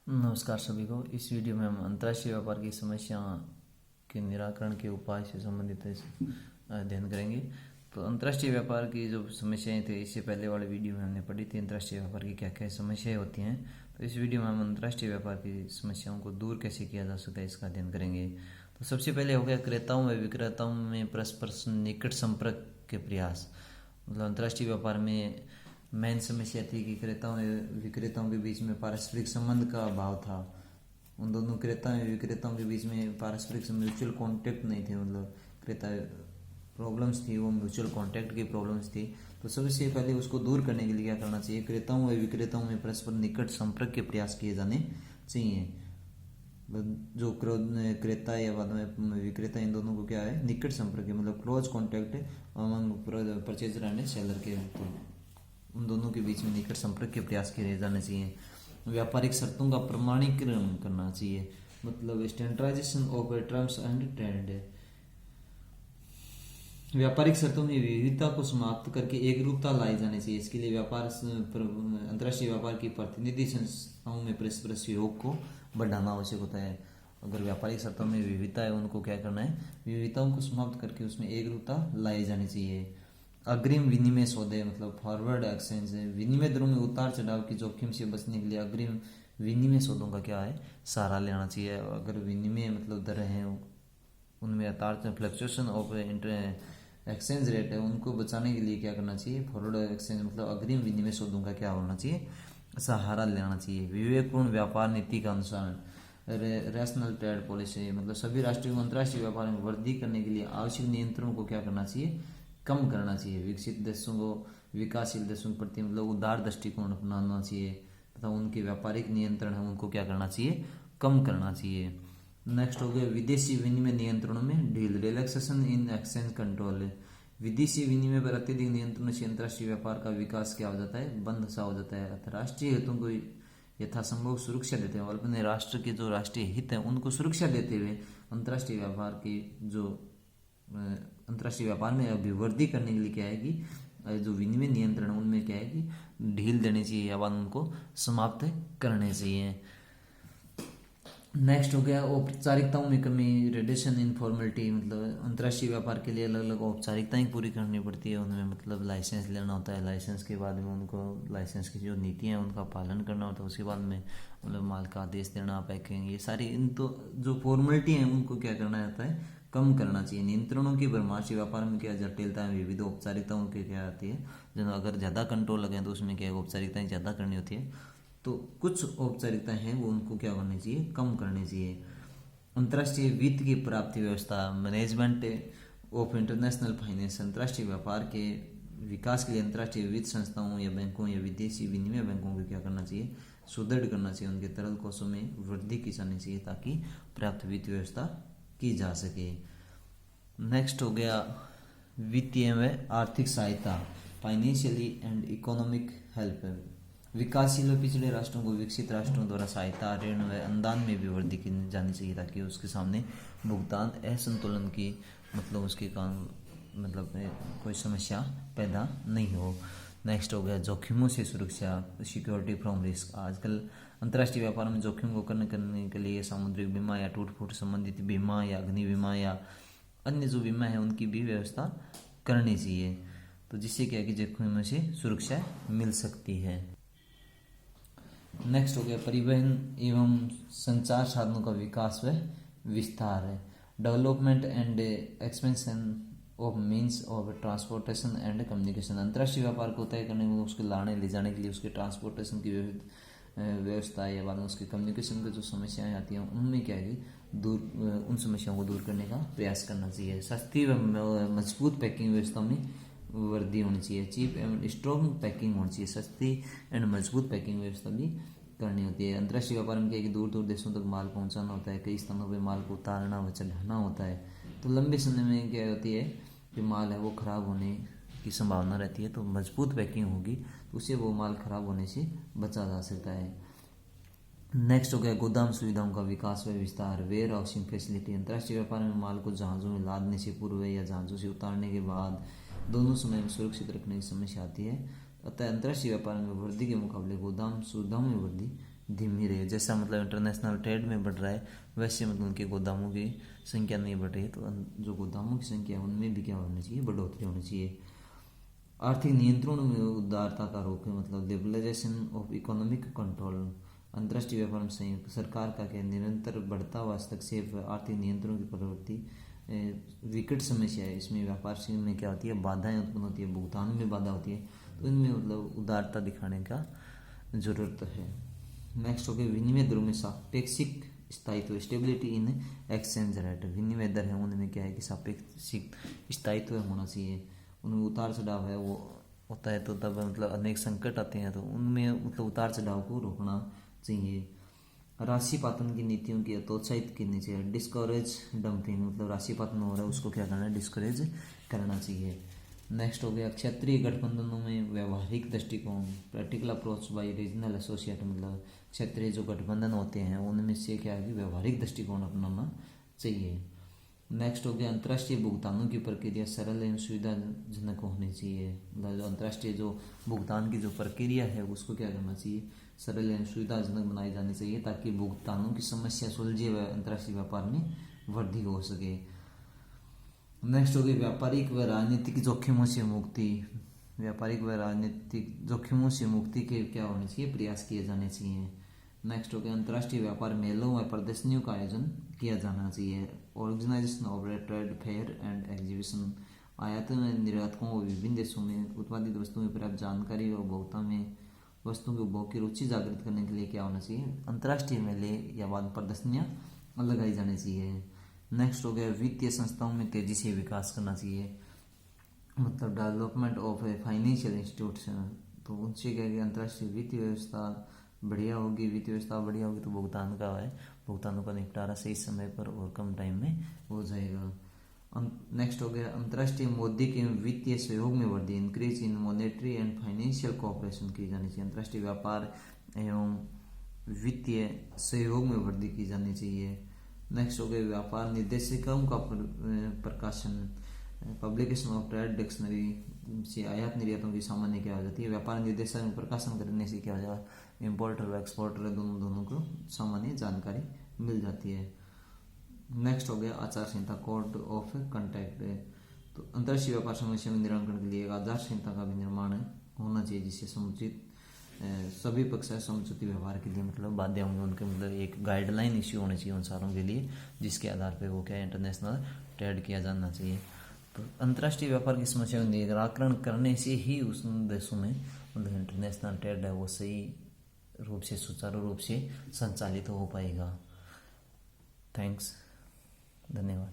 नमस्कार सभी को। इस वीडियो में हम अंतर्राष्ट्रीय व्यापार की समस्या के निराकरण के उपाय से संबंधित अध्ययन करेंगे। तो अंतर्राष्ट्रीय व्यापार की जो समस्याएं थे, इससे पहले वाले वीडियो में हमने पढ़ी थी अंतर्राष्ट्रीय व्यापार की क्या क्या समस्याएं होती हैं। तो इस वीडियो में हम अंतर्राष्ट्रीय व्यापार की समस्याओं को दूर कैसे किया जा सकता है, इसका अध्ययन करेंगे। तो सबसे पहले हो गया क्रेताओं व विक्रेताओं में परस्पर निकट संपर्क के प्रयास। मतलब अंतर्राष्ट्रीय व्यापार में मेन समस्या थी कि क्रेताओं और विक्रेताओं के बीच में पारस्परिक संबंध का अभाव था। उन दोनों क्रेताओं और विक्रेताओं के बीच में पारस्परिक म्यूचुअल कॉन्टैक्ट नहीं थे। मतलब क्रेता प्रॉब्लम्स थी, वो म्यूचुअल कॉन्टैक्ट की प्रॉब्लम्स थी। तो सबसे पहले उसको दूर करने के लिए क्या करना चाहिए, क्रेताओं और विक्रेताओं में परस्पर निकट संपर्क के प्रयास किए जाने चाहिए। जो क्रेता या बाद में विक्रेता, इन दोनों को क्या है, निकट संपर्क, मतलब close contact among purchaser and seller के, उन दोनों के बीच में निकट संपर्क के प्रयास किए जाने चाहिए। व्यापारिक शर्तों का प्रमाणीकरण करना चाहिए, मतलब standardisation of terms and trend. व्यापारिक शर्तों में विविधता को समाप्त करके एक रूपता लाई जानी चाहिए। इसके लिए अंतर्राष्ट्रीय व्यापार की प्रतिनिधि संस्थाओं में परस्पर सहयोग को बढ़ाना आवश्यक होता है। अगर व्यापारिक शर्तों में विविधता है, उनको क्या करना है, विविधताओं को समाप्त करके उसमें एक रूपता लाई जानी चाहिए। अग्रिम विनिमय सौदे, मतलब फॉरवर्ड एक्सचेंज, विनिमय दरों में उतार चढ़ाव की जोखिम से बचने के लिए अग्रिम विनिमय सौदों का क्या है, सहारा लेना चाहिए। अगर विनिमय मतलब दर है, उनमें उतार फ्लक्चुएशन ऑफ एक्सचेंज रेट है, उनको बचाने के लिए क्या करना चाहिए, फॉरवर्ड एक्सचेंज मतलब अग्रिम विनिमय सौदों का क्या होना चाहिए, सहारा लेना चाहिए। विवेकपूर्ण व्यापार नीति का अनुसरण, रैशनल ट्रेड पॉलिसी, मतलब सभी राष्ट्रीय व अंतर्राष्ट्रीय व्यापार में वृद्धि करने के लिए आवश्यक नियंत्रणों को क्या करना चाहिए, कम करना चाहिए। विकसित देशों को विकासशील देशों के प्रति मतलब उदार दृष्टिकोण अपनाना चाहिए तथा उनके व्यापारिक नियंत्रण है, उनको क्या करना चाहिए, कम करना चाहिए। नेक्स्ट हो गया विदेशी विनिमय नियंत्रणों में ढील, रिलैक्सेशन इन एक्सचेंज कंट्रोल। विदेशी विनिमय पर अत्यधिक नियंत्रण से अंतर्राष्ट्रीय व्यापार का विकास क्या हो जाता है, बंद सा हो जाता है। अंतर्राष्ट्रीय हितों को यथासंभव सुरक्षा देते हुए, अपने राष्ट्र के जो राष्ट्रीय हित है उनको सुरक्षा देते हुए अंतर्राष्ट्रीय व्यापार की जो अंतर्राष्ट्रीय व्यापार में अभिवृद्धि करने के लिए क्या है कि जो विनिमय नियंत्रण उनमें क्या है कि ढील देनी चाहिए या उनको समाप्त करने चाहिए। नेक्स्ट हो गया औपचारिकताओं में कमी, रिडक्शन इन फॉर्मेलिटी, मतलब अंतर्राष्ट्रीय व्यापार के लिए अलग अलग औपचारिकताएं पूरी करनी पड़ती है। उनमें मतलब लाइसेंस लेना होता है, लाइसेंस के बाद में उनको लाइसेंस की जो नीतियां हैं उनका पालन करना होता है। उसके बाद में मतलब माल का आदेश देना, पैकिंग, ये सारी इन तो जो फॉर्मेलिटी हैं उनको क्या करना होता है, कम करना चाहिए। नियंत्रणों की भरमार से व्यापार में क्या जटिलता है, विविध औपचारिकताओं की क्या आती है, जो अगर ज़्यादा कंट्रोल लगे तो उसमें क्या औपचारिकताएं ज़्यादा करनी होती है। तो कुछ औपचारिकताएं हैं वो उनको क्या करनी चाहिए, कम करनी चाहिए। अंतर्राष्ट्रीय वित्त की प्राप्ति व्यवस्था, मैनेजमेंट ऑफ इंटरनेशनल फाइनेंस, अंतर्राष्ट्रीय व्यापार के विकास के लिए अंतर्राष्ट्रीय वित्त संस्थाओं या बैंकों या विदेशी विनिमय बैंकों को क्या करना चाहिए, सुदृढ़ करना चाहिए। उनके तरल कोषों में वृद्धि की जानी चाहिए ताकि पर्याप्त वित्त व्यवस्था की जा सके। नेक्स्ट हो गया वित्तीय व आर्थिक सहायता, फाइनेंशियली एंड इकोनॉमिक हेल्प। विकासशील व पिछड़े राष्ट्रों को विकसित राष्ट्रों द्वारा सहायता, ऋण व अनुदान में भी वृद्धि की जानी चाहिए ताकि उसके सामने भुगतान असंतुलन की मतलब उसके कारण मतलब कोई समस्या पैदा नहीं हो। नेक्स्ट हो गया जोखिमों से सुरक्षा, सिक्योरिटी फ्रॉम रिस्क। आजकल अंतर्राष्ट्रीय व्यापार में जोखिम को कम करने के लिए सामुद्रिक बीमा या टूट फूट संबंधित बीमा या अग्नि बीमा या अन्य जो बीमा है उनकी भी व्यवस्था करनी चाहिए, तो जिससे क्या है कि जोखिमों से सुरक्षा मिल सकती है। नेक्स्ट हो गया परिवहन एवं संचार साधनों का विकास व विस्तार है, development and expansion of means of transportation and communication. अंतर्राष्ट्रीय व्यापार को तय करने में उसके लाने ले जाने के लिए उसके ट्रांसपोर्टेशन की व्यवस्था है या बाद में उसके कम्युनिकेशन की जो समस्याएं आती हैं उनमें क्या है दूर उन समस्याओं को दूर करने का प्रयास करना चाहिए। सस्ती व मजबूत पैकिंग व्यवस्था में वृद्धि होनी चाहिए। चीप एंड स्ट्रॉन्ग पैकिंग होनी चाहिए, सस्ती एंड मजबूत पैकिंग व्यवस्था भी करनी होती है। अंतर्राष्ट्रीय व्यापार में क्या है कि दूर दूर देशों तक माल पहुंचाना होता है, कई स्थानों पे माल को उतारना व चढ़ाना होता है। तो लंबे समय में क्या होती है कि माल है वो खराब होने की संभावना रहती है, तो मजबूत पैकिंग होगी तो उससे वो माल खराब होने से बचा जा सकता है। नेक्स्ट हो गया गोदाम सुविधाओं का विकास व विस्तार, वेयर हाउसिंग फैसिलिटी। अंतर्राष्ट्रीय व्यापार में माल को जहाज़ों में लादने से पूर्व या जहाज़ों से उतारने के बाद दोनों समय में सुरक्षित रखने की समस्या आती है। अतः अंतर्राष्ट्रीय व्यापार में वृद्धि के मुकाबले गोदाम सुविधाओं में वृद्धि धीमी रही है। जैसा मतलब इंटरनेशनल ट्रेड में बढ़ रहा है वैसे मतलब उनके गोदामों की संख्या नहीं बढ़ रही है, तो जो गोदामों की संख्या है उनमें भी क्या होनी चाहिए, बढ़ोतरी होनी चाहिए। आर्थिक नियंत्रण में उदारता का रोक है, मतलब लिबरलाइजेशन ऑफ इकोनॉमिक कंट्रोल। अंतर्राष्ट्रीय व्यापार में संयुक्त सरकार का क्या निरंतर बढ़ता हुआ हस्तक्षेप आर्थिक नियंत्रणों की प्रवृत्ति विकट समस्या है। इसमें व्यापार में क्या होती है, बाधाएं उत्पन्न होती है, भुगतान में बाधा होती है, तो इनमें मतलब उदारता दिखाने का जरूरत है। नेक्स्ट हो गया विनिमय दरों में सापेक्षिक स्थायित्व, स्टेबिलिटी इन एक्सचेंज रेट। विनिमय दर है उनमें क्या है कि सापेक्षिक स्थायित्व होना चाहिए, उनमें उतार चढ़ाव है वो होता है, तो तब मतलब अनेक संकट आते हैं, तो उनमें मतलब उतार चढ़ाव को रोकना चाहिए। राशि पातन की नीतियों की हतोत्साहित करनी चाहिए। डिस्करेज डंपिंग, मतलब राशि पातन हो रहा है उसको क्या करना है, डिस्करेज करना चाहिए। नेक्स्ट हो गया क्षेत्रीय गठबंधनों में व्यवहारिक दृष्टिकोण, practical approach by regional associate, मतलब क्षेत्रीय जो गठबंधन होते हैं उनमें से क्या है कि व्यवहारिक दृष्टिकोण अपनाना चाहिए। नेक्स्ट हो गया अंतर्राष्ट्रीय भुगतानों की प्रक्रिया सरल एवं सुविधाजनक होनी चाहिए, मतलब जो अंतर्राष्ट्रीय जो भुगतान की जो प्रक्रिया है उसको क्या करना चाहिए, सरल एवं सुविधाजनक बनाई जानी चाहिए, ताकि भुगतानों की समस्या सुलझे व अंतर्राष्ट्रीय व्यापार में वृद्धि हो सके। नेक्स्ट हो गई व्यापारिक व राजनीतिक जोखिमों से मुक्ति। व्यापारिक व राजनीतिक जोखिमों से मुक्ति के क्या होने चाहिए, प्रयास किए जाने चाहिए। नेक्स्ट हो गया अंतर्राष्ट्रीय व्यापार मेलों व प्रदर्शनियों का आयोजन किया जाना चाहिए। Organisation of trade fair and exhibition, आयात में निर्यातकों को विभिन्न देशों में उत्पादित वस्तुओं की पर्याप्त जानकारी और उपभोक्ता में वस्तुओं के उपभोग की रुचि जागृत करने के लिए क्या होना चाहिए, अंतर्राष्ट्रीय मेले या बाद प्रदर्शनियाँ लगाई जानी चाहिए। नेक्स्ट हो गया वित्तीय संस्थाओं में तेजी से विकास करना चाहिए, मतलब development of a financial institution, तो उनसे क्या है अंतर्राष्ट्रीय वित्तीय व्यवस्था बढ़िया होगी, वित्तीय व्यवस्था बढ़िया होगी तो भुगतान का है, भुगतानों का निपटारा सही समय पर और कम टाइम में हो जाएगा। नेक्स्ट हो गया अंतर्राष्ट्रीय मौद्रिक एवं वित्तीय सहयोग में वृद्धि, increase in monetary and financial cooperation की जानी चाहिए। अंतर्राष्ट्रीय व्यापार एवं वित्तीय सहयोग में वृद्धि की जानी चाहिए। नेक्स्ट हो गया व्यापार निर्देशिकाओं का प्रकाशन, पब्लिकेशन ऑफ ट्रेड डिक्शनरी से आयात निर्यातों की सामान्य क्या हो जाती है, व्यापार निर्देशक में प्रकाशन करने से क्या हो जाएगा, इम्पोर्टर व एक्सपोर्टर दोनों को सामान्य जानकारी मिल जाती है। नेक्स्ट हो गया आचार संहिता कोड ऑफ कंडक्ट, तो अंतर्राष्ट्रीय व्यापार समस्या में निराकरण के लिए एक आचार संहिता का भी निर्माण होना चाहिए, जिससे समुचित सभी पक्ष समुचित व्यवहार के लिए मतलब बाध्य होंगे, उनके मतलब एक गाइडलाइन इश्यू होनी चाहिए उन सारों के लिए, जिसके आधार पर वो क्या इंटरनेशनल ट्रेड किया जाना चाहिए। तो अंतर्राष्ट्रीय व्यापार की समस्या में निराकरण करने से ही उस देशों में मतलब इंटरनेशनल ट्रेड है वो सही रूप से सुचारू रूप से संचालित हो पाएगा। थैंक्स, धन्यवाद।